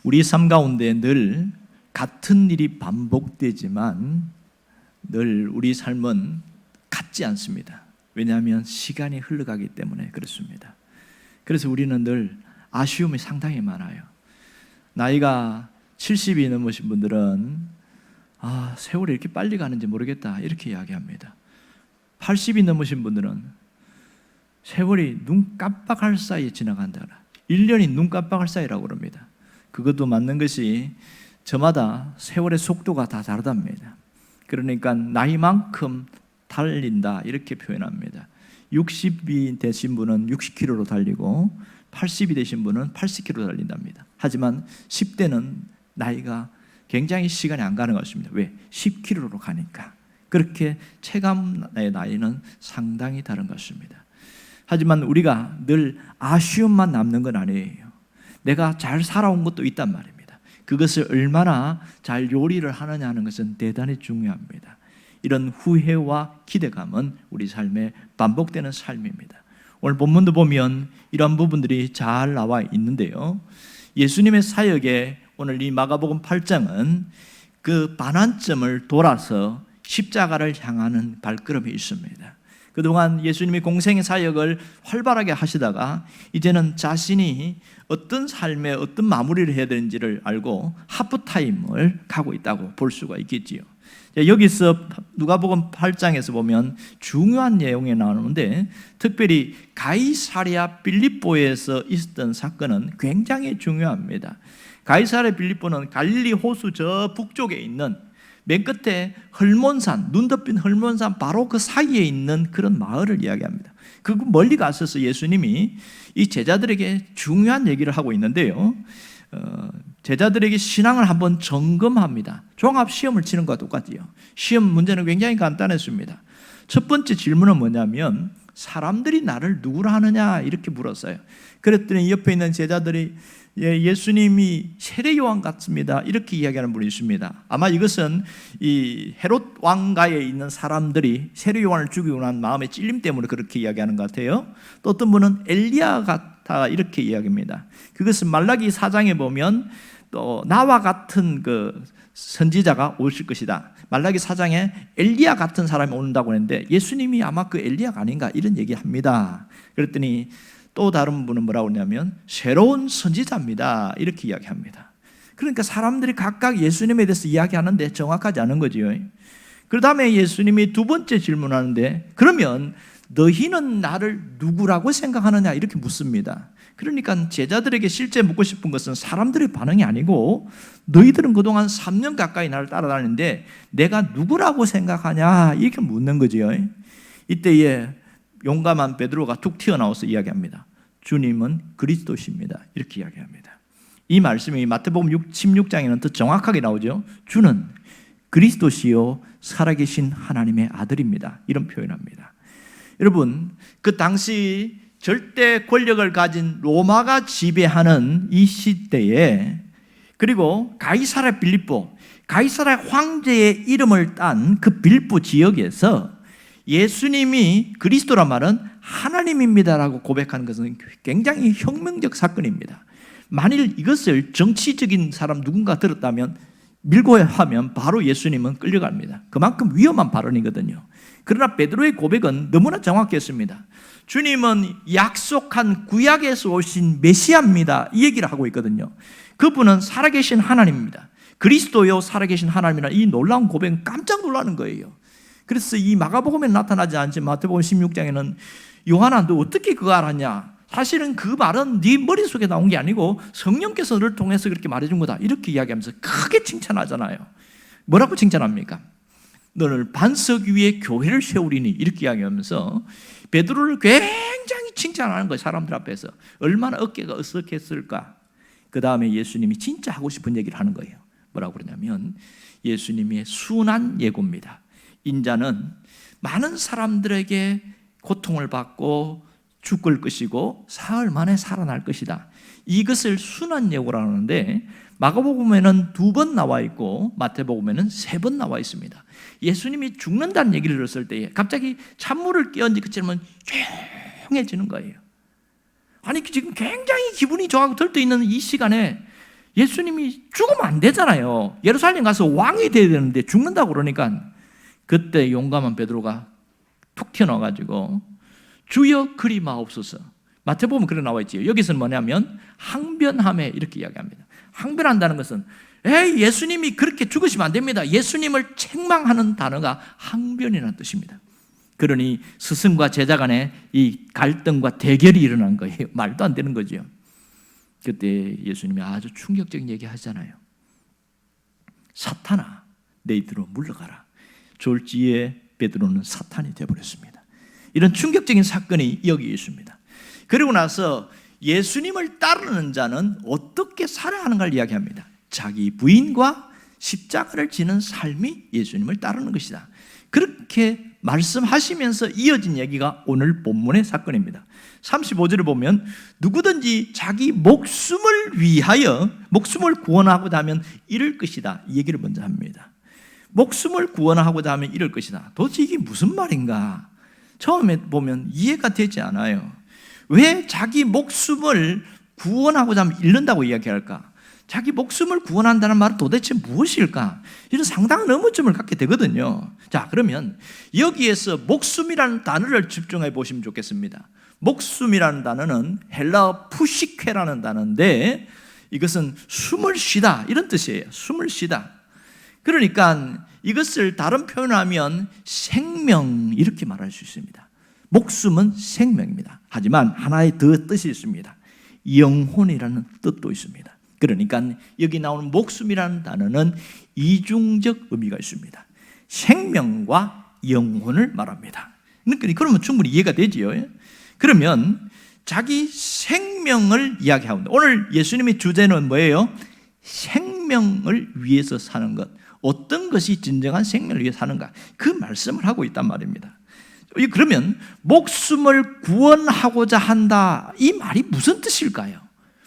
우리 삶 가운데 늘 같은 일이 반복되지만 늘 우리 삶은 같지 않습니다. 왜냐하면 시간이 흘러가기 때문에 그렇습니다. 그래서 우리는 늘 아쉬움이 상당히 많아요. 나이가 70이 넘으신 분들은 세월이 이렇게 빨리 가는지 모르겠다 이렇게 이야기합니다. 80이 넘으신 분들은 세월이 눈 깜빡할 사이에 지나간다. 1년이 눈 깜빡할 사이라고 그럽니다. 그것도 맞는 것이 저마다 세월의 속도가 다 다르답니다. 그러니까 나이만큼 달린다 이렇게 표현합니다. 60이 되신 분은 60km로 달리고 80이 되신 분은 80km로 달린답니다. 하지만 10대는 나이가 굉장히 시간이 안 가는 것입니다. 왜? 10km로 가니까. 그렇게 체감의 나이는 상당히 다른 것입니다. 하지만 우리가 늘 아쉬움만 남는 건 아니에요. 내가 잘 살아온 것도 있단 말입니다. 그것을 얼마나 잘 요리를 하느냐 하는 것은 대단히 중요합니다. 이런 후회와 기대감은 우리 삶에 반복되는 삶입니다. 오늘 본문도 보면 이런 부분들이 잘 나와 있는데요. 예수님의 사역에 오늘 이 마가복음 8장은 그 반환점을 돌아서 십자가를 향하는 발걸음이 있습니다. 그동안 예수님이 공생의 사역을 활발하게 하시다가 이제는 자신이 어떤 삶에 어떤 마무리를 해야 되는지를 알고 하프타임을 가고 있다고 볼 수가 있겠지요. 여기서 누가복음 8장에서 보면 중요한 내용이 나오는데 특별히 가이사랴 빌립보에서 있었던 사건은 굉장히 중요합니다. 가이사랴 빌립보는 갈릴리 호수 저 북쪽에 있는 맨 끝에 헐몬산, 눈 덮인 헐몬산 바로 그 사이에 있는 그런 마을을 이야기합니다. 그 멀리 가셔서 예수님이 이 제자들에게 중요한 얘기를 하고 있는데요. 제자들에게 신앙을 한번 점검합니다. 종합시험을 치는 것과 똑같아요. 시험 문제는 굉장히 간단했습니다. 첫 번째 질문은 뭐냐면 사람들이 나를 누구라 하느냐 이렇게 물었어요. 그랬더니 옆에 있는 제자들이 예수님이 세례 요한 같습니다 이렇게 이야기하는 분이 있습니다. 아마 이것은 이 헤롯 왕가에 있는 사람들이 세례 요한을 죽이고 난 마음의 찔림 때문에 그렇게 이야기하는 것 같아요. 또 어떤 분은 엘리야 같다 이렇게 이야기합니다. 그것은 말라기 4장에 보면 또 나와 같은 그 선지자가 오실 것이다. 말라기 4장에 엘리야 같은 사람이 온다고 했는데 예수님이 아마 그 엘리야가 아닌가 이런 얘기합니다. 그랬더니 또 다른 분은 뭐라고 하냐면 새로운 선지자입니다 이렇게 이야기합니다. 그러니까 사람들이 각각 예수님에 대해서 이야기하는데 정확하지 않은 거죠. 그 다음에 예수님이 두 번째 질문하는데 그러면 너희는 나를 누구라고 생각하느냐 이렇게 묻습니다. 그러니까 제자들에게 실제 묻고 싶은 것은 사람들의 반응이 아니고 너희들은 그동안 3년 가까이 나를 따라다니는데 내가 누구라고 생각하냐 이렇게 묻는 거죠. 이때에 용감한 베드로가 툭 튀어나와서 이야기합니다. 주님은 그리스도십니다 이렇게 이야기합니다. 이 말씀이 마태복음 16장에는 더 정확하게 나오죠. 주는 그리스도시요 살아계신 하나님의 아들입니다 이런 표현합니다. 여러분 그 당시 절대 권력을 가진 로마가 지배하는 이 시대에 그리고 가이사랴 빌립보 가이사랴 황제의 이름을 딴 그 빌립보 지역에서 예수님이 그리스도란 말은 하나님입니다라고 고백하는 것은 굉장히 혁명적 사건입니다. 만일 이것을 정치적인 사람 누군가 들었다면 밀고 하면 바로 예수님은 끌려갑니다. 그만큼 위험한 발언이거든요. 그러나 베드로의 고백은 너무나 정확했습니다. 주님은 약속한 구약에서 오신 메시아입니다 이 얘기를 하고 있거든요. 그분은 살아계신 하나님입니다. 그리스도요 살아계신 하나님이라는 이 놀라운 고백은 깜짝 놀라는 거예요. 그래서 이 마가복음에 나타나지 않지만 마태복음 16장에는 요한아 너 어떻게 그거 알았냐? 사실은 그 말은 네 머릿속에 나온 게 아니고 성령께서 너를 통해서 그렇게 말해준 거다 이렇게 이야기하면서 크게 칭찬하잖아요. 뭐라고 칭찬합니까? 너를 반석 위에 교회를 세우리니 이렇게 이야기하면서 베드로를 굉장히 칭찬하는 거예요. 사람들 앞에서 얼마나 어깨가 으쓱했을까. 그 다음에 예수님이 진짜 하고 싶은 얘기를 하는 거예요. 뭐라고 그러냐면 예수님의 순한 예고입니다. 인자는 많은 사람들에게 고통을 받고 죽을 것이고 사흘 만에 살아날 것이다. 이것을 순한 예고라고 하는데 마가복음에는 2번 나와 있고 마태복음에는 3번 나와 있습니다. 예수님이 죽는다는 얘기를 들었을 때에 갑자기 찬물을 끼얹은 것처럼 조용해지는 거예요. 아니 지금 굉장히 기분이 좋아하고 들떠있는 이 시간에 예수님이 죽으면 안 되잖아요. 예루살렘 가서 왕이 돼야 되는데 죽는다고 그러니까 그때 용감한 베드로가 툭 튀어나와가지고 주여 그리 마옵소서. 마태복음 그렇게 나와 있지요. 여기서는 뭐냐면 항변함에 이렇게 이야기합니다. 항변한다는 것은 예수님이 그렇게 죽으시면 안 됩니다. 예수님을 책망하는 단어가 항변이라는 뜻입니다. 그러니 스승과 제자 간에 이 갈등과 대결이 일어난 거예요. 말도 안 되는 거죠. 그때 예수님이 아주 충격적인 얘기 하잖아요. 사탄아, 너희들로 물러가라. 졸지에 베드로는 사탄이 되어버렸습니다. 이런 충격적인 사건이 여기 있습니다. 그리고 나서 예수님을 따르는 자는 어떻게 살아야 하는가를 이야기합니다. 자기 부인과 십자가를 지는 삶이 예수님을 따르는 것이다. 그렇게 말씀하시면서 이어진 얘기가 오늘 본문의 사건입니다. 35절을 보면 누구든지 자기 목숨을 위하여 목숨을 구원하고자 하면 잃을 것이다. 이 얘기를 먼저 합니다. 목숨을 구원하고자 하면 잃을 것이다. 도대체 이게 무슨 말인가? 처음에 보면 이해가 되지 않아요. 왜 자기 목숨을 구원하고자 하면 잃는다고 이야기할까? 자기 목숨을 구원한다는 말은 도대체 무엇일까? 이런 상당한 의문점을 갖게 되거든요. 자, 그러면 여기에서 목숨이라는 단어를 집중해 보시면 좋겠습니다. 목숨이라는 단어는 헬라어 푸시케라는 단어인데 이것은 숨을 쉬다 이런 뜻이에요. 숨을 쉬다. 그러니까 이것을 다른 표현하면 생명 이렇게 말할 수 있습니다. 목숨은 생명입니다. 하지만 하나의 더 뜻이 있습니다. 영혼이라는 뜻도 있습니다. 그러니까 여기 나오는 목숨이라는 단어는 이중적 의미가 있습니다. 생명과 영혼을 말합니다. 그러면 충분히 이해가 되지요. 그러면 자기 생명을 이야기하고 오늘 예수님의 주제는 뭐예요? 생명을 위해서 사는 것. 어떤 것이 진정한 생명을 위해 사는가? 그 말씀을 하고 있단 말입니다. 그러면 목숨을 구원하고자 한다. 이 말이 무슨 뜻일까요?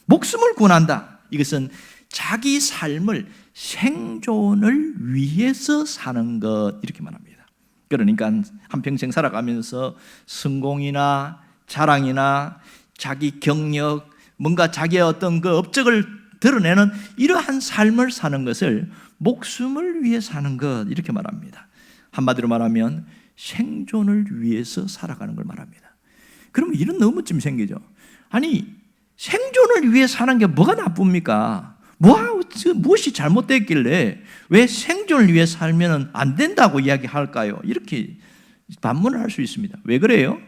목숨을 구원한다. 이것은 자기 삶을 생존을 위해서 사는 것 이렇게 말합니다. 그러니까 한평생 살아가면서 성공이나 자랑이나 자기 경력, 뭔가 자기의 어떤 그 업적을 드러내는 이러한 삶을 사는 것을 목숨을 위해 사는 것 이렇게 말합니다. 한마디로 말하면 생존을 위해서 살아가는 걸 말합니다. 그러면 이런 의문점이 생기죠. 아니 생존을 위해 사는 게 뭐가 나쁩니까? 무엇이 잘못됐길래 왜 생존을 위해 살면 안 된다고 이야기할까요? 이렇게 반문을 할 수 있습니다. 왜 그래요?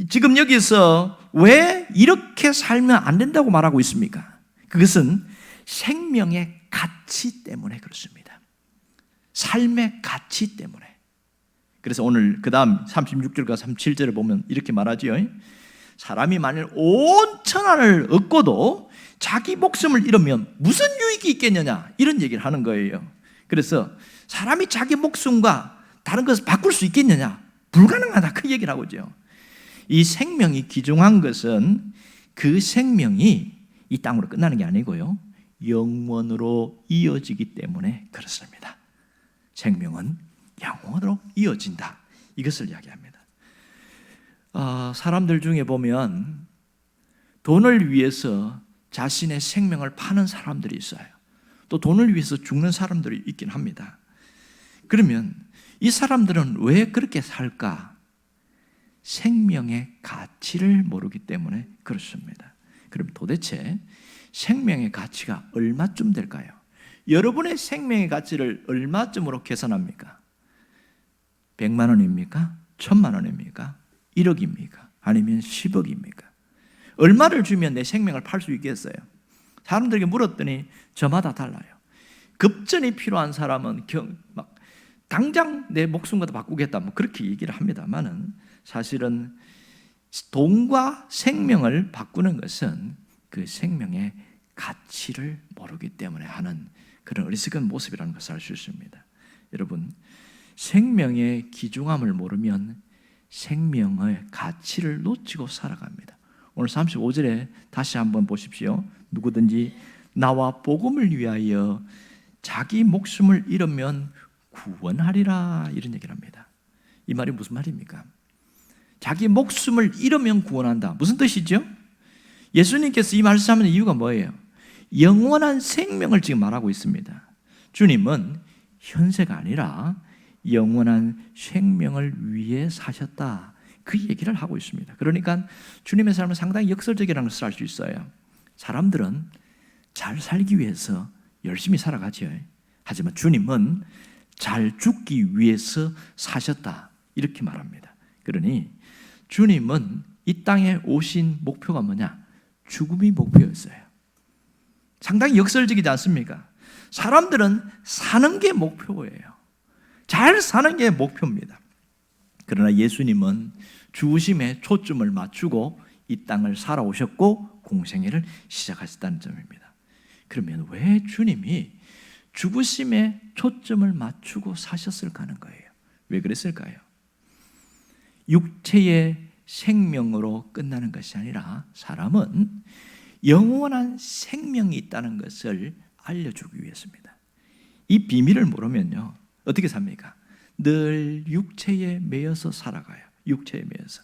지금 여기서 왜 이렇게 살면 안 된다고 말하고 있습니까? 그것은 생명의 가치 때문에 그렇습니다. 삶의 가치 때문에. 그래서 오늘 그 다음 36절과 37절을 보면 이렇게 말하지요. 사람이 만일 온 천하를 얻고도 자기 목숨을 잃으면 무슨 유익이 있겠느냐 이런 얘기를 하는 거예요. 그래서 사람이 자기 목숨과 다른 것을 바꿀 수 있겠느냐? 불가능하다 그 얘기를 하고 있죠. 이 생명이 귀중한 것은 그 생명이 이 땅으로 끝나는 게 아니고요 영원으로 이어지기 때문에 그렇습니다. 생명은 영원으로 이어진다 이것을 이야기합니다. 사람들 중에 보면 돈을 위해서 자신의 생명을 파는 사람들이 있어요. 또 돈을 위해서 죽는 사람들이 있긴 합니다. 그러면 이 사람들은 왜 그렇게 살까? 생명의 가치를 모르기 때문에 그렇습니다. 그럼 도대체 생명의 가치가 얼마쯤 될까요? 여러분의 생명의 가치를 얼마쯤으로 계산합니까? 100만 원입니까? 1000만 원입니까? 1억입니까? 아니면 10억입니까? 얼마를 주면 내 생명을 팔 수 있겠어요? 사람들에게 물었더니 저마다 달라요. 급전이 필요한 사람은 막 당장 내 목숨과도 바꾸겠다 뭐 그렇게 얘기를 합니다만은 사실은 돈과 생명을 바꾸는 것은 그 생명의 가치를 모르기 때문에 하는 그런 어리석은 모습이라는 것을 알 수 있습니다. 여러분, 생명의 귀중함을 모르면 생명의 가치를 놓치고 살아갑니다. 오늘 35절에 다시 한번 보십시오. 누구든지 나와 복음을 위하여 자기 목숨을 잃으면 구원하리라 이런 얘기를 합니다. 이 말이 무슨 말입니까? 자기 목숨을 잃으면 구원한다. 무슨 뜻이죠? 예수님께서 이 말씀하는 이유가 뭐예요? 영원한 생명을 지금 말하고 있습니다. 주님은 현세가 아니라 영원한 생명을 위해 사셨다, 그 얘기를 하고 있습니다. 그러니까 주님의 삶은 상당히 역설적이라는 것을 알 수 있어요. 사람들은 잘 살기 위해서 열심히 살아가죠. 하지만 주님은 잘 죽기 위해서 사셨다, 이렇게 말합니다. 그러니 주님은 이 땅에 오신 목표가 뭐냐? 죽음이 목표였어요. 상당히 역설적이지 않습니까? 사람들은 사는 게 목표예요. 잘 사는 게 목표입니다. 그러나 예수님은 죽으심에 초점을 맞추고 이 땅을 살아오셨고 공생애를 시작하셨다는 점입니다. 그러면 왜 주님이 죽으심에 초점을 맞추고 사셨을까 하는 거예요. 왜 그랬을까요? 육체의 생명으로 끝나는 것이 아니라 사람은 영원한 생명이 있다는 것을 알려주기 위해서입니다. 이 비밀을 모르면요, 어떻게 삽니까? 늘 육체에 매여서 살아가요. 육체에 매여서.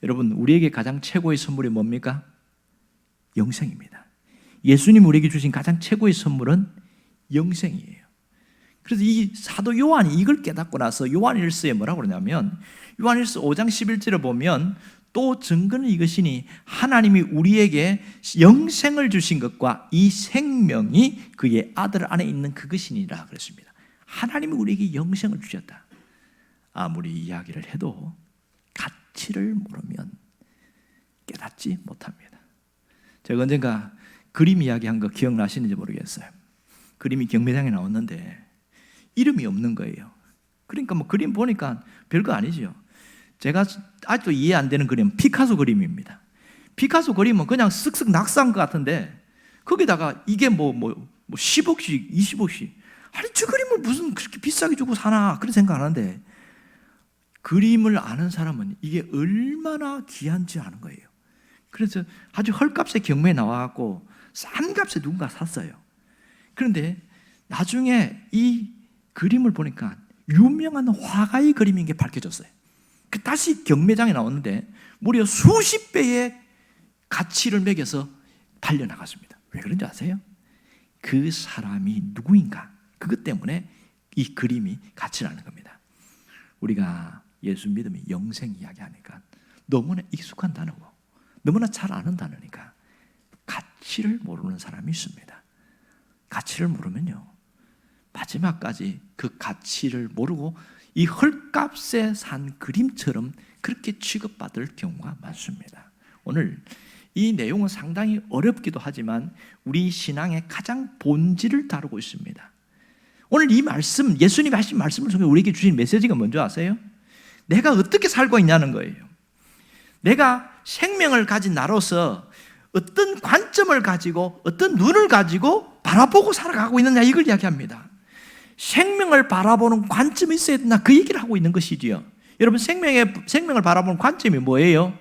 여러분, 우리에게 가장 최고의 선물이 뭡니까? 영생입니다. 예수님 우리에게 주신 가장 최고의 선물은 영생이에요. 그래서 이 사도 요한이 이걸 깨닫고 나서 요한일서에 뭐라고 그러냐면, 요한일서 5장 11절에 보면 또 증거는 이것이니 하나님이 우리에게 영생을 주신 것과 이 생명이 그의 아들 안에 있는 그것이니라 그랬습니다. 하나님이 우리에게 영생을 주셨다. 아무리 이야기를 해도 가치를 모르면 깨닫지 못합니다. 제가 언젠가 그림 이야기한 거 기억나시는지 모르겠어요. 그림이 경매장에 나왔는데 이름이 없는 거예요. 그러니까 뭐 그림 보니까 별거 아니죠. 제가 아직도 이해 안 되는 그림은 피카소 그림입니다. 피카소 그림은 그냥 쓱쓱 낙서한 것 같은데 거기다가 이게 뭐 10억씩 20억씩, 아니 저 그림을 무슨 그렇게 비싸게 주고 사나, 그런 생각 안 하는데 그림을 아는 사람은 이게 얼마나 귀한지 아는 거예요. 그래서 아주 헐값에 경매에 나와갖고 싼 값에 누군가 샀어요. 그런데 나중에 이 그림을 보니까 유명한 화가의 그림인 게 밝혀졌어요. 다시 경매장에 나왔는데 무려 수십 배의 가치를 매겨서 팔려나갔습니다. 왜 그런지 아세요? 그 사람이 누구인가, 그것 때문에 이 그림이 가치를 아는 겁니다. 우리가 예수 믿으면 영생 이야기하니까 너무나 익숙한 단어고 너무나 잘 아는 단어니까 가치를 모르는 사람이 있습니다. 가치를 모르면요, 마지막까지 그 가치를 모르고 이 헐값에 산 그림처럼 그렇게 취급받을 경우가 많습니다. 오늘 이 내용은 상당히 어렵기도 하지만 우리 신앙의 가장 본질을 다루고 있습니다. 오늘 이 말씀, 예수님이 하신 말씀을 통해 우리에게 주신 메시지가 뭔지 아세요? 내가 어떻게 살고 있냐는 거예요. 내가 생명을 가진 나로서 어떤 관점을 가지고 어떤 눈을 가지고 바라보고 살아가고 있느냐, 이걸 이야기합니다. 생명을 바라보는 관점이 있어야 된다, 그 얘기를 하고 있는 것이지요. 여러분, 생명을 바라보는 관점이 뭐예요?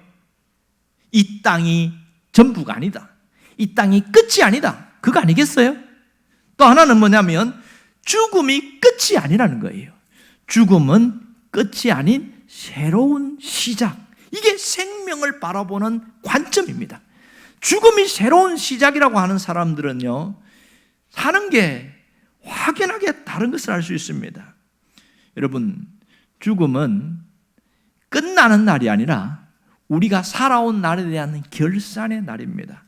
이 땅이 전부가 아니다, 이 땅이 끝이 아니다, 그거 아니겠어요? 또 하나는 뭐냐면 죽음이 끝이 아니라는 거예요. 죽음은 끝이 아닌 새로운 시작, 이게 생명을 바라보는 관점입니다. 죽음이 새로운 시작이라고 하는 사람들은요, 사는 게 확연하게 다른 것을 알 수 있습니다. 여러분, 죽음은 끝나는 날이 아니라 우리가 살아온 날에 대한 결산의 날입니다.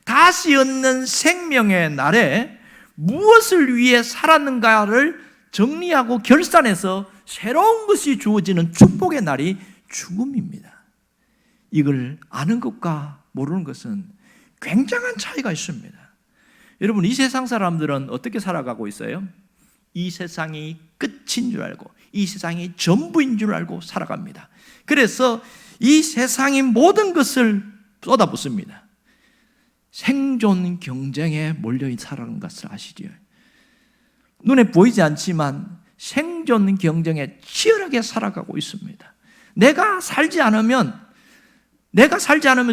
다시 얻는 생명의 날에 무엇을 위해 살았는가를 정리하고 결산해서 새로운 것이 주어지는 축복의 날이 죽음입니다. 이걸 아는 것과 모르는 것은 굉장한 차이가 있습니다. 여러분, 이 세상 사람들은 어떻게 살아가고 있어요? 이 세상이 끝인 줄 알고, 이 세상이 전부인 줄 알고 살아갑니다. 그래서 이 세상의 모든 것을 쏟아붓습니다. 생존 경쟁에 몰려 살아가는 것을 아시죠? 눈에 보이지 않지만 생존 경쟁에 치열하게 살아가고 있습니다. 내가 살지 않으면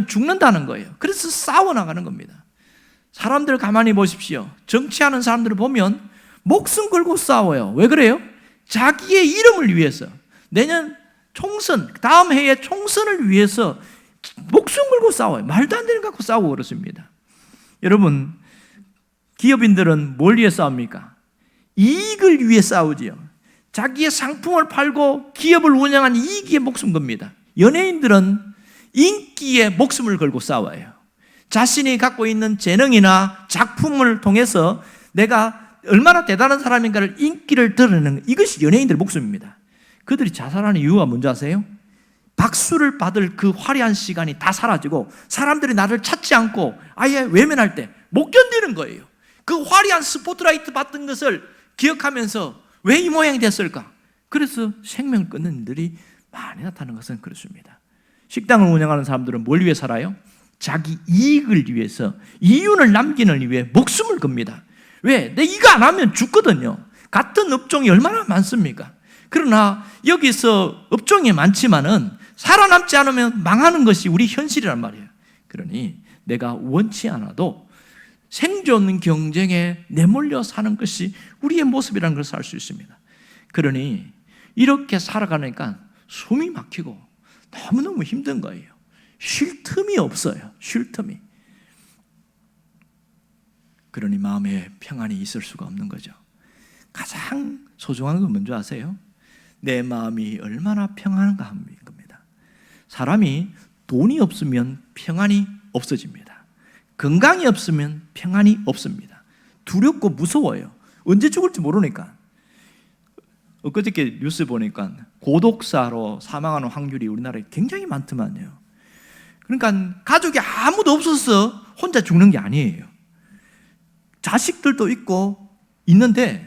죽는다는 거예요. 그래서 싸워나가는 겁니다. 사람들 가만히 보십시오. 정치하는 사람들을 보면 목숨 걸고 싸워요. 왜 그래요? 자기의 이름을 위해서, 내년 총선, 다음 해의 총선을 위해서 목숨 걸고 싸워요. 말도 안 되는 거 갖고 싸우고 그렇습니다. 여러분, 기업인들은 뭘 위해 싸웁니까? 이익을 위해 싸우지요. 자기의 상품을 팔고 기업을 운영한 이익에 목숨 겁니다. 연예인들은 인기에 목숨을 걸고 싸워요. 자신이 갖고 있는 재능이나 작품을 통해서 내가 얼마나 대단한 사람인가를 인기를 드러내는 이것이 연예인들의 목숨입니다. 그들이 자살하는 이유가 뭔지 아세요? 박수를 받을 그 화려한 시간이 다 사라지고 사람들이 나를 찾지 않고 아예 외면할 때 못 견디는 거예요. 그 화려한 스포트라이트 받던 것을 기억하면서 왜 이 모양이 됐을까? 그래서 생명을 끊는 일들이 많이 나타나는 것은 그렇습니다. 식당을 운영하는 사람들은 뭘 위해 살아요? 자기 이익을 위해서, 이윤을 남기는 위해 목숨을 겁니다. 왜? 내 이거 안 하면 죽거든요. 같은 업종이 얼마나 많습니까? 그러나 여기서 업종이 많지만은 살아남지 않으면 망하는 것이 우리 현실이란 말이에요. 그러니 내가 원치 않아도 생존 경쟁에 내몰려 사는 것이 우리의 모습이라는 것을 알 수 있습니다. 그러니 이렇게 살아가니까 숨이 막히고 너무너무 힘든 거예요. 쉴 틈이 없어요. 쉴 틈이. 그러니 마음에 평안이 있을 수가 없는 거죠. 가장 소중한 건 뭔지 아세요? 내 마음이 얼마나 평안한가 하는 겁니다. 사람이 돈이 없으면 평안이 없어집니다. 건강이 없으면 평안이 없습니다. 두렵고 무서워요. 언제 죽을지 모르니까. 엊그저께 뉴스 보니까 고독사로 사망하는 확률이 우리나라에 굉장히 많더만요. 그러니까 가족이 아무도 없어서 혼자 죽는 게 아니에요. 자식들도 있고 있는데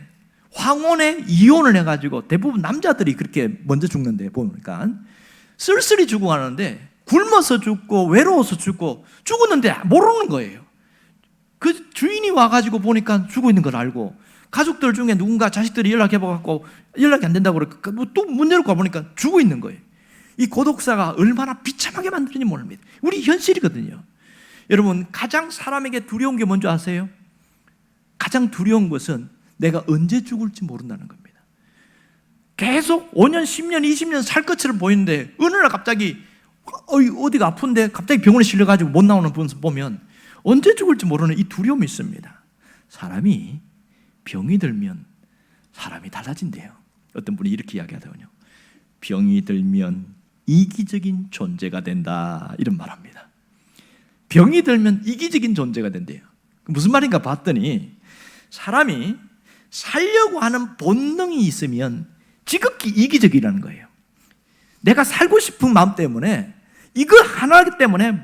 황혼에 이혼을 해가지고 대부분 남자들이 그렇게 먼저 죽는데 보니까 쓸쓸히 죽어가는데 굶어서 죽고 외로워서 죽고 죽었는데 모르는 거예요. 그 주인이 와가지고 보니까 죽어 있는 걸 알고 가족들 중에 누군가 자식들이 연락해봐갖고 연락이 안 된다고 그러니까 또 문 열고 보니까 죽어 있는 거예요. 이 고독사가 얼마나 비참하게 만드는지 모릅니다. 우리 현실이거든요. 여러분 가장 사람에게 두려운 게 뭔지 아세요? 가장 두려운 것은 내가 언제 죽을지 모른다는 겁니다. 계속 5년, 10년, 20년 살 것처럼 보이는데 어느 날 갑자기 어디가 아픈데 갑자기 병원에 실려가지고 못 나오는 분 보면 언제 죽을지 모르는 이 두려움이 있습니다. 사람이 병이 들면 사람이 달라진대요. 어떤 분이 이렇게 이야기하더군요. 병이 들면 이기적인 존재가 된다 이런 말합니다. 병이 들면 이기적인 존재가 된대요. 무슨 말인가 봤더니 사람이 살려고 하는 본능이 있으면 지극히 이기적이라는 거예요. 내가 살고 싶은 마음 때문에 이거 하나 때문에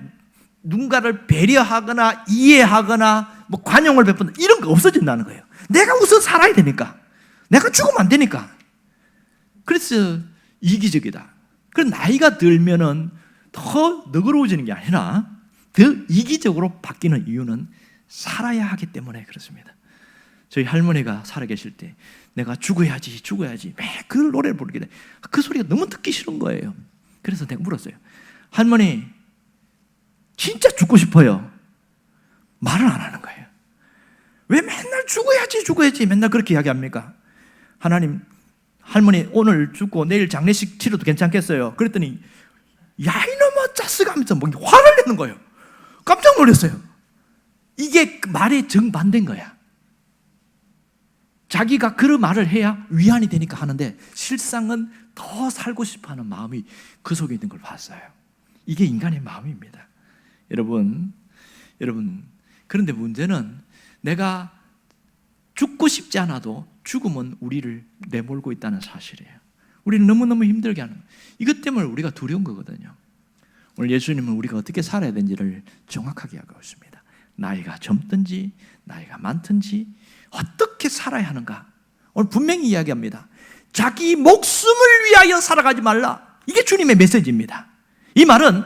누군가를 배려하거나 이해하거나 뭐 관용을 베푼다 이런 거 없어진다는 거예요. 내가 우선 살아야 되니까. 내가 죽으면 안 되니까. 그래서 이기적이다. 그래서 나이가 들면은 더 너그러워지는 게 아니라 더 이기적으로 바뀌는 이유는 살아야 하기 때문에 그렇습니다. 저희 할머니가 살아계실 때 내가 죽어야지 매 그 노래를 부르게 돼. 그 소리가 너무 듣기 싫은 거예요. 그래서 내가 물었어요. 할머니 진짜 죽고 싶어요. 말을 안 하는 거예요. 왜 맨날 죽어야지 맨날 그렇게 이야기합니까? 하나님 할머니 오늘 죽고 내일 장례식 치러도 괜찮겠어요? 그랬더니 야 이놈아 짜스가 하면서 뭐 화를 내는 거예요. 깜짝 놀랐어요. 이게 말의 정반대인 거야. 자기가 그런 말을 해야 위안이 되니까 하는데 실상은 더 살고 싶어하는 마음이 그 속에 있는 걸 봤어요. 이게 인간의 마음입니다. 여러분 그런데 문제는 내가 죽고 싶지 않아도 죽음은 우리를 내몰고 있다는 사실이에요. 우리는 너무너무 힘들게 하는 거예요. 이것 때문에 우리가 두려운 거거든요. 오늘 예수님은 우리가 어떻게 살아야 되는지를 정확하게 하고 있습니다. 나이가 젊든지 나이가 많든지 어떻게 살아야 하는가? 오늘 분명히 이야기합니다. 자기 목숨을 위하여 살아가지 말라. 이게 주님의 메시지입니다. 이 말은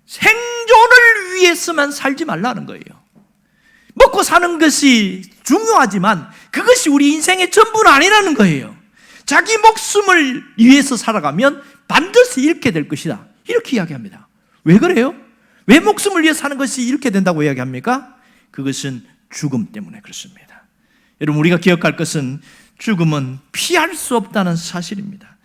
생존을 위해서만 살지 말라는 거예요. 먹고 사는 것이 중요하지만 그것이 우리 인생의 전부는 아니라는 거예요. 자기 목숨을 위해서 살아가면 반드시 잃게 될 것이다. 이렇게 이야기합니다. 왜 그래요? 왜 목숨을 위해 사는 것이 잃게 된다고 이야기합니까? 그것은 죽음 때문에 그렇습니다. 여러분 우리가 기억할 것은 죽음은 피할 수 없다는 사실입니다.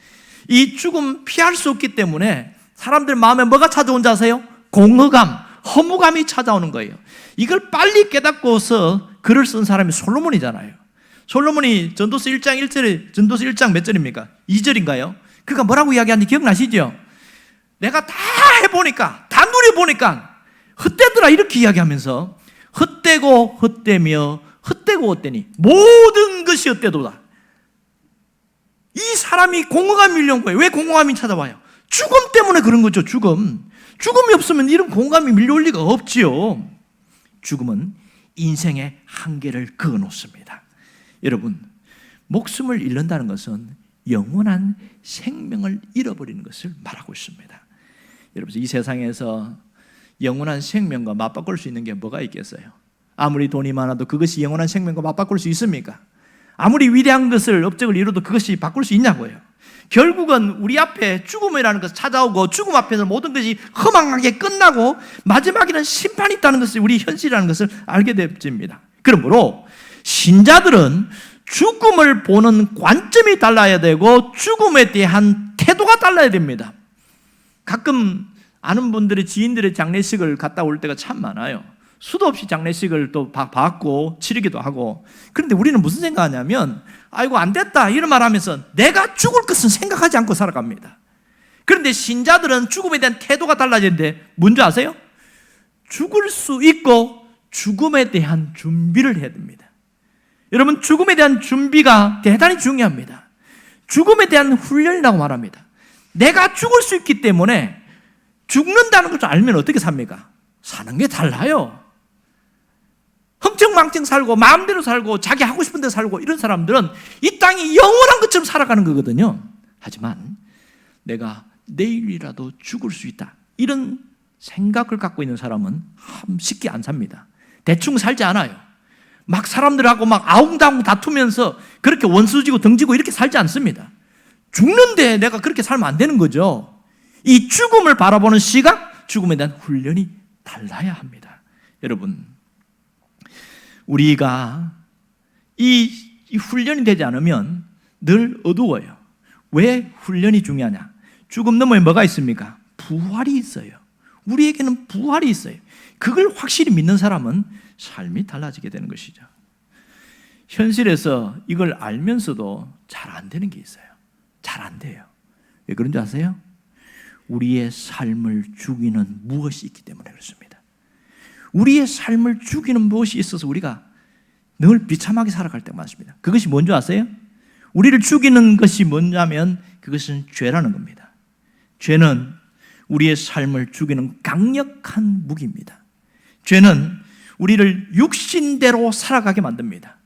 이 죽음 피할 수 없기 때문에 사람들 마음에 뭐가 찾아온지 아세요? 공허감, 허무감이 찾아오는 거예요. 이걸 빨리 깨닫고서 글을 쓴 사람이 솔로몬이잖아요. 솔로몬이 전도서 1장 1절에, 전도서 1장 몇 절입니까? 2절인가요? 그가 뭐라고 이야기하는지 기억나시죠? 내가 다 해보니까, 다 누려보니까 헛되더라 이렇게 이야기하면서 헛되고 헛되며 헛되고 헛되니 모든 것이 헛되도다. 이 사람이 공허감이 밀려온 거예요. 왜 공허감이 찾아와요? 죽음 때문에 그런 거죠. 죽음이 없으면 이런 공허감이 밀려올 리가 없지요. 죽음은 인생의 한계를 그어놓습니다. 여러분, 목숨을 잃는다는 것은 영원한 생명을 잃어버리는 것을 말하고 있습니다. 여러분, 이 세상에서 영원한 생명과 맞바꿀 수 있는 게 뭐가 있겠어요? 아무리 돈이 많아도 그것이 영원한 생명과 맞바꿀 수 있습니까? 아무리 위대한 것을 업적을 이뤄도 그것이 바꿀 수 있냐고요. 결국은 우리 앞에 죽음이라는 것을 찾아오고 죽음 앞에서 모든 것이 허망하게 끝나고 마지막에는 심판이 있다는 것을, 우리 현실이라는 것을 알게 됩니다. 그러므로 신자들은 죽음을 보는 관점이 달라야 되고 죽음에 대한 태도가 달라야 됩니다. 가끔 아는 분들의 지인들의 장례식을 갔다 올 때가 참 많아요. 수도 없이 장례식을 또 받고 치르기도 하고. 그런데 우리는 무슨 생각하냐면, 아이고 안 됐다 이런 말 하면서 내가 죽을 것은 생각하지 않고 살아갑니다. 그런데 신자들은 죽음에 대한 태도가 달라지는데 뭔지 아세요? 죽을 수 있고 죽음에 대한 준비를 해야 됩니다. 여러분, 죽음에 대한 준비가 대단히 중요합니다. 죽음에 대한 훈련이라고 말합니다. 내가 죽을 수 있기 때문에 죽는다는 것을 알면 어떻게 삽니까? 사는 게 달라요. 흥청망청 살고 마음대로 살고 자기 하고 싶은 데 살고 이런 사람들은 이 땅이 영원한 것처럼 살아가는 거거든요. 하지만 내가 내일이라도 죽을 수 있다, 이런 생각을 갖고 있는 사람은 쉽게 안 삽니다. 대충 살지 않아요. 막 사람들하고 막 아웅다웅 다투면서 그렇게 원수지고 등지고 이렇게 살지 않습니다. 죽는데 내가 그렇게 살면 안 되는 거죠. 이 죽음을 바라보는 시각, 죽음에 대한 훈련이 달라야 합니다. 여러분, 우리가 이 훈련이 되지 않으면 늘 어두워요. 왜 훈련이 중요하냐? 죽음 너머에 뭐가 있습니까? 부활이 있어요. 우리에게는 부활이 있어요. 그걸 확실히 믿는 사람은 삶이 달라지게 되는 것이죠. 현실에서 이걸 알면서도 잘 안 되는 게 있어요. 잘 안 돼요. 왜 그런 줄 아세요? 우리의 삶을 죽이는 무엇이 있기 때문에 그렇습니다. 우리의 삶을 죽이는 무엇이 있어서 우리가 늘 비참하게 살아갈 때가 많습니다. 그것이 뭔지 아세요? 우리를 죽이는 것이 뭐냐면 그것은 죄라는 겁니다. 죄는 우리의 삶을 죽이는 강력한 무기입니다. 죄는 우리를 육신대로 살아가게 만듭니다.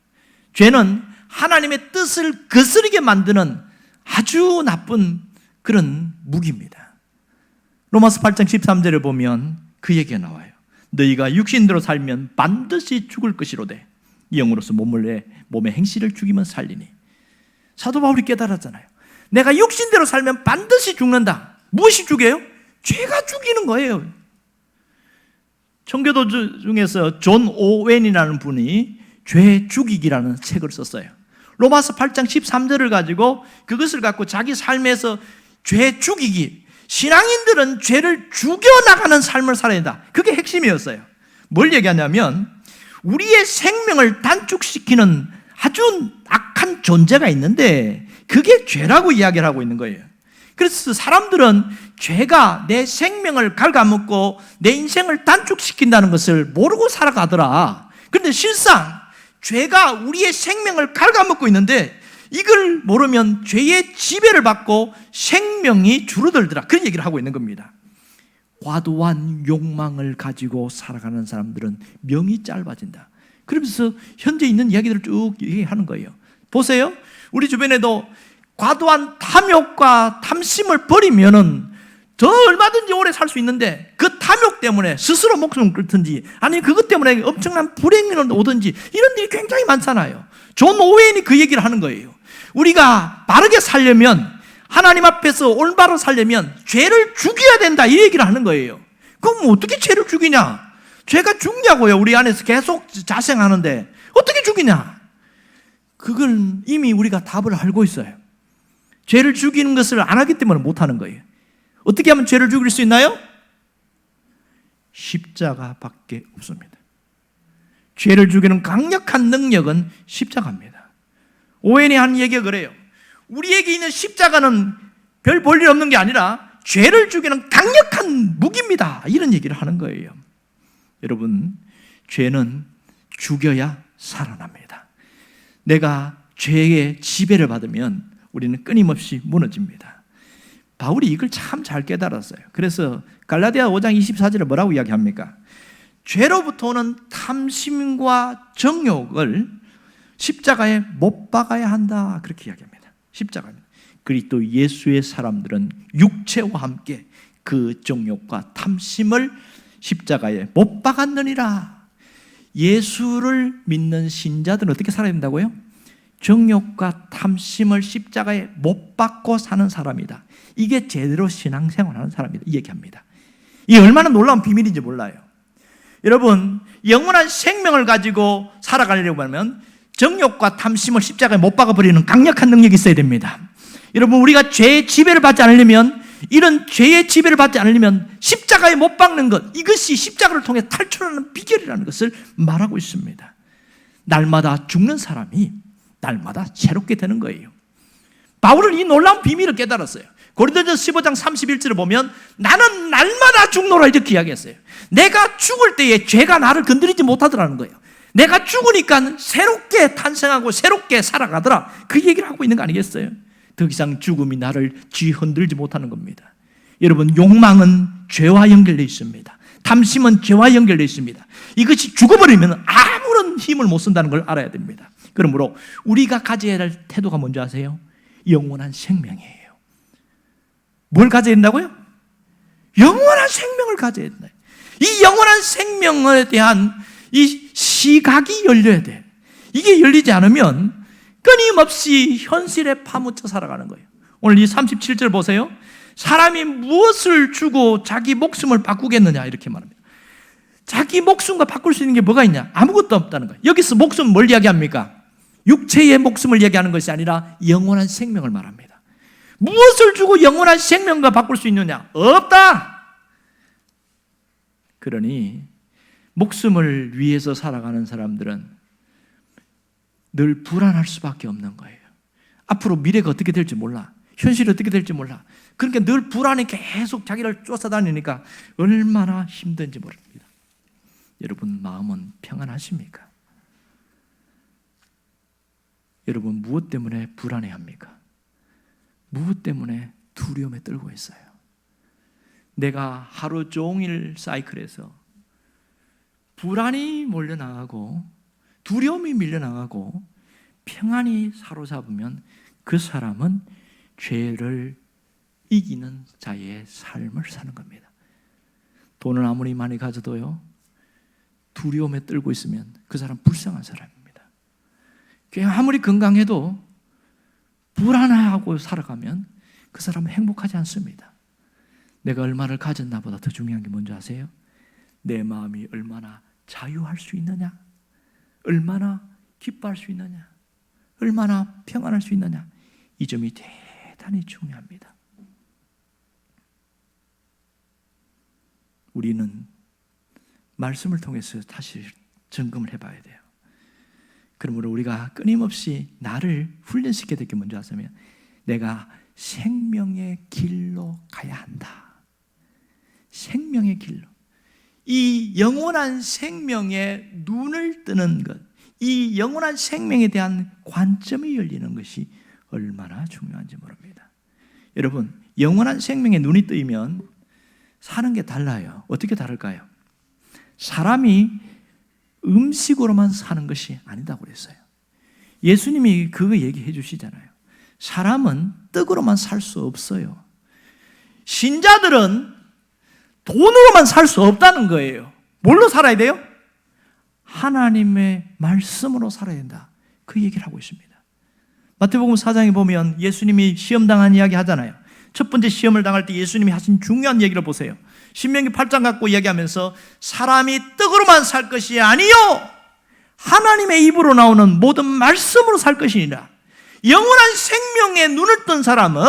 죄는 하나님의 뜻을 거스르게 만드는 아주 나쁜 그런 무기입니다. 로마서 8장 13절에 보면 그 얘기가 나와요. 너희가 육신대로 살면 반드시 죽을 것이로되 영으로서 몸의 행실을 죽이면 살리니. 사도 바울이 깨달았잖아요. 내가 육신대로 살면 반드시 죽는다. 무엇이 죽여요? 죄가 죽이는 거예요. 청교도 중에서 존 오웬이라는 분이 죄 죽이기라는 책을 썼어요. 로마서 8장 13절을 가지고 그것을 갖고 자기 삶에서 죄 죽이기, 신앙인들은 죄를 죽여나가는 삶을 살아야 된다. 그게 핵심이었어요. 뭘 얘기하냐면 우리의 생명을 단축시키는 아주 악한 존재가 있는데 그게 죄라고 이야기를 하고 있는 거예요. 그래서 사람들은 죄가 내 생명을 갉아먹고 내 인생을 단축시킨다는 것을 모르고 살아가더라. 그런데 실상 죄가 우리의 생명을 갉아먹고 있는데 이걸 모르면 죄의 지배를 받고 생명이 줄어들더라. 그런 얘기를 하고 있는 겁니다. 과도한 욕망을 가지고 살아가는 사람들은 명이 짧아진다. 그러면서 현재 있는 이야기들을 쭉 얘기하는 거예요. 보세요. 우리 주변에도 과도한 탐욕과 탐심을 버리면은 더 얼마든지 오래 살 수 있는데 그 탐욕 때문에 스스로 목숨을 끊든지 아니면 그것 때문에 엄청난 불행이 오든지 이런 일이 굉장히 많잖아요. 존 오웬이 그 얘기를 하는 거예요. 우리가 바르게 살려면, 하나님 앞에서 올바로 살려면 죄를 죽여야 된다, 이 얘기를 하는 거예요. 그럼 어떻게 죄를 죽이냐? 죄가 죽냐고요. 우리 안에서 계속 자생하는데 어떻게 죽이냐? 그걸 이미 우리가 답을 알고 있어요. 죄를 죽이는 것을 안 하기 때문에 못하는 거예요. 어떻게 하면 죄를 죽일 수 있나요? 십자가밖에 없습니다. 죄를 죽이는 강력한 능력은 십자가입니다. 오웬이 한 얘기가 그래요. 우리에게 있는 십자가는 별 볼일 없는 게 아니라 죄를 죽이는 강력한 무기입니다. 이런 얘기를 하는 거예요. 여러분, 죄는 죽여야 살아납니다. 내가 죄의 지배를 받으면 우리는 끊임없이 무너집니다. 바울이 이걸 참 잘 깨달았어요. 그래서 갈라디아 5장 24절에 뭐라고 이야기합니까? 죄로부터 오는 탐심과 정욕을 십자가에 못 박아야 한다. 그렇게 이야기합니다. 십자가입니다. 그리스도 예수의 사람들은 육체와 함께 그 정욕과 탐심을 십자가에 못 박았느니라. 예수를 믿는 신자들은 어떻게 살아야 된다고요? 정욕과 탐심을 십자가에 못 박고 사는 사람이다. 이게 제대로 신앙생활하는 사람이다. 이 얘기합니다. 이 얼마나 놀라운 비밀인지 몰라요. 여러분, 영원한 생명을 가지고 살아가려고 하면 정욕과 탐심을 십자가에 못 박아버리는 강력한 능력이 있어야 됩니다. 여러분, 우리가 죄의 지배를 받지 않으려면, 이런 죄의 지배를 받지 않으려면 십자가에 못 박는 것, 이것이 십자가를 통해 탈출하는 비결이라는 것을 말하고 있습니다. 날마다 죽는 사람이 날마다 새롭게 되는 거예요. 바울은 이 놀라운 비밀을 깨달았어요. 고린도전서 15장 31절을 보면 나는 날마다 죽노라 이렇게 이야기했어요. 내가 죽을 때에 죄가 나를 건드리지 못하더라는 거예요. 내가 죽으니까 새롭게 탄생하고 새롭게 살아가더라. 그 얘기를 하고 있는 거 아니겠어요? 더 이상 죽음이 나를 뒤흔들지 못하는 겁니다. 여러분, 욕망은 죄와 연결되어 있습니다. 탐심은 죄와 연결되어 있습니다. 이것이 죽어버리면 아무런 힘을 못 쓴다는 걸 알아야 됩니다. 그러므로 우리가 가져야 할 태도가 뭔지 아세요? 영원한 생명이에요. 뭘 가져야 된다고요? 영원한 생명을 가져야 된다. 이 영원한 생명에 대한 이 시각이 열려야 돼. 이게 열리지 않으면 끊임없이 현실에 파묻혀 살아가는 거예요. 오늘 이 37절 보세요. 사람이 무엇을 주고 자기 목숨을 바꾸겠느냐 이렇게 말합니다. 자기 목숨과 바꿀 수 있는 게 뭐가 있냐? 아무것도 없다는 거예요. 여기서 목숨 뭘 이야기합니까? 육체의 목숨을 얘기하는 것이 아니라 영원한 생명을 말합니다. 무엇을 주고 영원한 생명과 바꿀 수 있느냐? 없다. 그러니 목숨을 위해서 살아가는 사람들은 늘 불안할 수밖에 없는 거예요. 앞으로 미래가 어떻게 될지 몰라. 현실이 어떻게 될지 몰라. 그러니까 늘 불안에 계속 자기를 쫓아다니니까 얼마나 힘든지 모릅니다. 여러분, 마음은 평안하십니까? 여러분, 무엇 때문에 불안해합니까? 무엇 때문에 두려움에 떨고 있어요? 내가 하루 종일 사이클에서 불안이 몰려나가고 두려움이 밀려나가고 평안이 사로잡으면 그 사람은 죄를 이기는 자의 삶을 사는 겁니다. 돈을 아무리 많이 가져도요, 두려움에 떨고 있으면 그 사람 불쌍한 사람입니다. 아무리 건강해도 불안해하고 살아가면 그 사람은 행복하지 않습니다. 내가 얼마를 가졌나 보다 더 중요한 게 뭔지 아세요? 내 마음이 얼마나 자유할 수 있느냐, 얼마나 기뻐할 수 있느냐, 얼마나 평안할 수 있느냐, 이 점이 대단히 중요합니다. 우리는 말씀을 통해서 다시 점검을 해봐야 돼요. 그러므로 우리가 끊임없이 나를 훈련시켜야 될 게 뭔지 아세요? 내가 생명의 길로 가야 한다. 생명의 길로. 이 영원한 생명에 눈을 뜨는 것, 이 영원한 생명에 대한 관점이 열리는 것이 얼마나 중요한지 모릅니다. 여러분, 영원한 생명에 눈이 뜨이면 사는 게 달라요. 어떻게 다를까요? 사람이 음식으로만 사는 것이 아니다고 그랬어요. 예수님이 그거 얘기해 주시잖아요. 사람은 떡으로만 살 수 없어요. 신자들은 돈으로만 살 수 없다는 거예요. 뭘로 살아야 돼요? 하나님의 말씀으로 살아야 된다. 그 얘기를 하고 있습니다. 마태복음 4장에 보면 예수님이 시험 당한 이야기 하잖아요. 첫 번째 시험을 당할 때 예수님이 하신 중요한 얘기를 보세요. 신명기 8장 갖고 이야기하면서 사람이 떡으로만 살 것이 아니요 하나님의 입으로 나오는 모든 말씀으로 살 것이니라. 영원한 생명에 눈을 뜬 사람은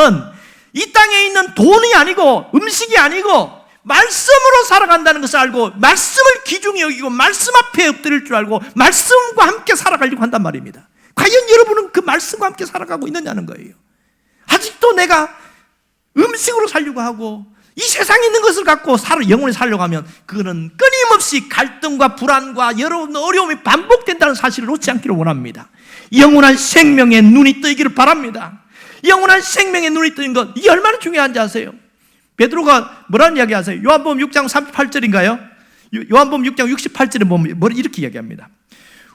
이 땅에 있는 돈이 아니고 음식이 아니고 말씀으로 살아간다는 것을 알고 말씀을 귀중히 여기고 말씀 앞에 엎드릴 줄 알고 말씀과 함께 살아가려고 한단 말입니다. 과연 여러분은 그 말씀과 함께 살아가고 있느냐는 거예요. 아직도 내가 음식으로 살려고 하고 이 세상에 있는 것을 갖고 영원히 살려고 하면 그거는 끊임없이 갈등과 불안과 여러 어려움이 반복된다는 사실을 놓지 않기를 원합니다. 영원한 생명에 눈이 뜨이기를 바랍니다. 영원한 생명에 눈이 뜨는 것, 이게 얼마나 중요한지 아세요? 베드로가 뭐라는 이야기 하세요? 요한복음 6장 38절인가요? 요한복음 6장 68절에 보면 이렇게 이야기합니다.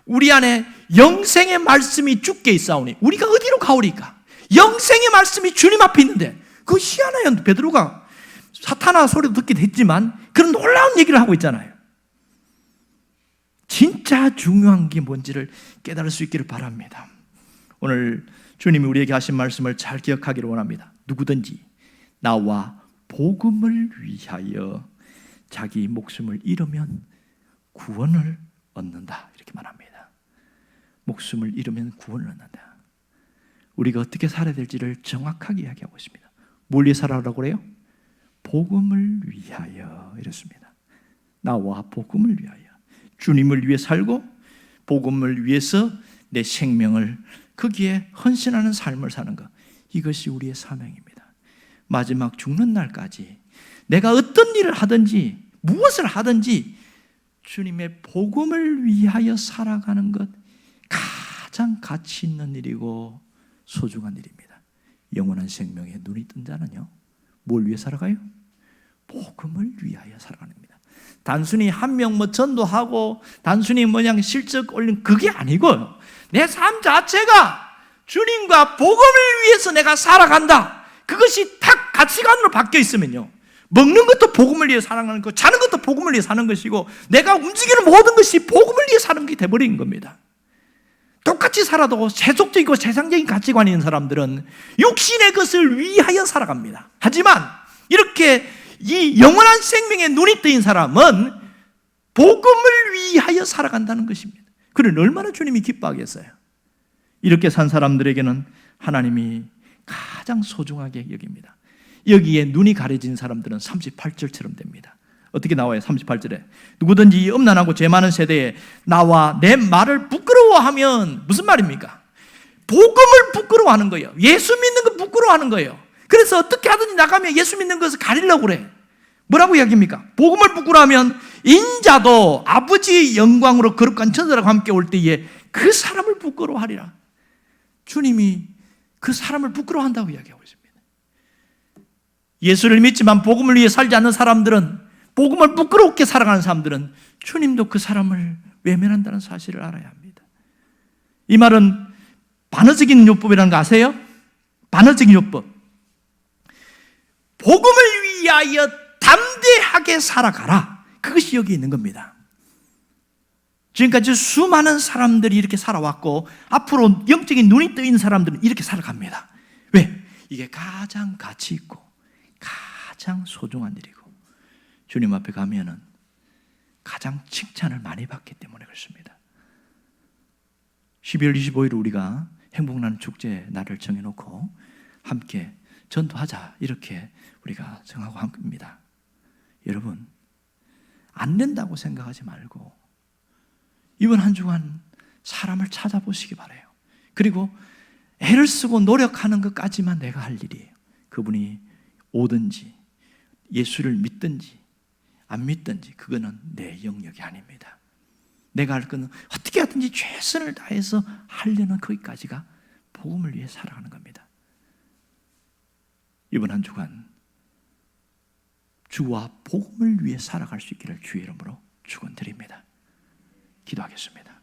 우리 안에 영생의 말씀이 주께 있사오니 우리가 어디로 가오리까? 영생의 말씀이 주님 앞에 있는데, 그거 희한해요. 베드로가 사탄아 소리도 듣긴 했지만 그런 놀라운 얘기를 하고 있잖아요. 진짜 중요한 게 뭔지를 깨달을 수 있기를 바랍니다. 오늘 주님이 우리에게 하신 말씀을 잘 기억하기를 원합니다. 누구든지 나와 복음을 위하여 자기 목숨을 잃으면 구원을 얻는다, 이렇게 말합니다. 목숨을 잃으면 구원을 얻는다. 우리가 어떻게 살아야 될지를 정확하게 이야기하고 있습니다. 뭘 위해 살아라고 그래요? 복음을 위하여, 이랬습니다. 나와 복음을 위하여, 주님을 위해 살고 복음을 위해서 내 생명을 거기에 헌신하는 삶을 사는 것, 이것이 우리의 사명입니다. 마지막 죽는 날까지 내가 어떤 일을 하든지 무엇을 하든지 주님의 복음을 위하여 살아가는 것, 가장 가치 있는 일이고 소중한 일입니다. 영원한 생명에 눈이 뜬 자는요, 뭘 위해 살아가요? 복음을 위하여 살아가는 겁니다. 단순히 한 명 전도하고 단순히 실적 올린 그게 아니고요, 내 삶 자체가 주님과 복음을 위해서 내가 살아간다, 그것이 딱 가치관으로 바뀌어 있으면요, 먹는 것도 복음을 위해 살아가는 것, 자는 것도 복음을 위해 사는 것이고 내가 움직이는 모든 것이 복음을 위해 사는 게 돼버린 겁니다. 똑같이 살아도 세속적이고 세상적인 가치관이 있는 사람들은 육신의 것을 위하여 살아갑니다. 하지만 이렇게 이 영원한 생명에 눈이 뜨인 사람은 복음을 위하여 살아간다는 것입니다. 그는 얼마나 주님이 기뻐하겠어요. 이렇게 산 사람들에게는 하나님이 가장 소중하게 여깁니다. 여기에 눈이 가려진 사람들은 38절처럼 됩니다. 어떻게 나와요? 38절에 누구든지 이 음란하고 죄 많은 세대에 나와 내 말을 부끄러워하면, 무슨 말입니까? 복음을 부끄러워하는 거예요. 예수 믿는 거 부끄러워하는 거예요. 그래서 어떻게 하든지 나가면 예수 믿는 것을 가리려고 그래. 뭐라고 이야기합니까? 복음을 부끄러워하면 인자도 아버지의 영광으로 거룩한 천사들과 함께 올 때에 그 사람을 부끄러워하리라. 주님이 그 사람을 부끄러워한다고 이야기하고 있습니다. 예수를 믿지만 복음을 위해 살지 않는 사람들은, 복음을 부끄럽게 살아가는 사람들은 주님도 그 사람을 외면한다는 사실을 알아야 합니다. 이 말은 반어적인 요법이라는 거 아세요? 반어적인 요법. 복음을 위하여 담대하게 살아가라, 그것이 여기 있는 겁니다. 지금까지 수많은 사람들이 이렇게 살아왔고 앞으로 영적인 눈이 뜨인 사람들은 이렇게 살아갑니다. 왜? 이게 가장 가치 있고 가장 소중한 일이고 주님 앞에 가면은 가장 칭찬을 많이 받기 때문에 그렇습니다. 12월 25일 우리가 행복나는 축제 날을 정해놓고 함께 전도하자, 이렇게 우리가 정하고 한 겁니다. 여러분, 안 된다고 생각하지 말고 이번 한 주간 사람을 찾아보시기 바라요. 그리고 애를 쓰고 노력하는 것까지만 내가 할 일이에요. 그분이 오든지 예수를 믿든지 안 믿든지 그거는 내 영역이 아닙니다. 내가 할 거는 어떻게 하든지 최선을 다해서 하려는 거기까지가 복음을 위해 살아가는 겁니다. 이번 한 주간 주와 복음을 위해 살아갈 수 있기를 주의 이름으로 축원드립니다. 기도하겠습니다.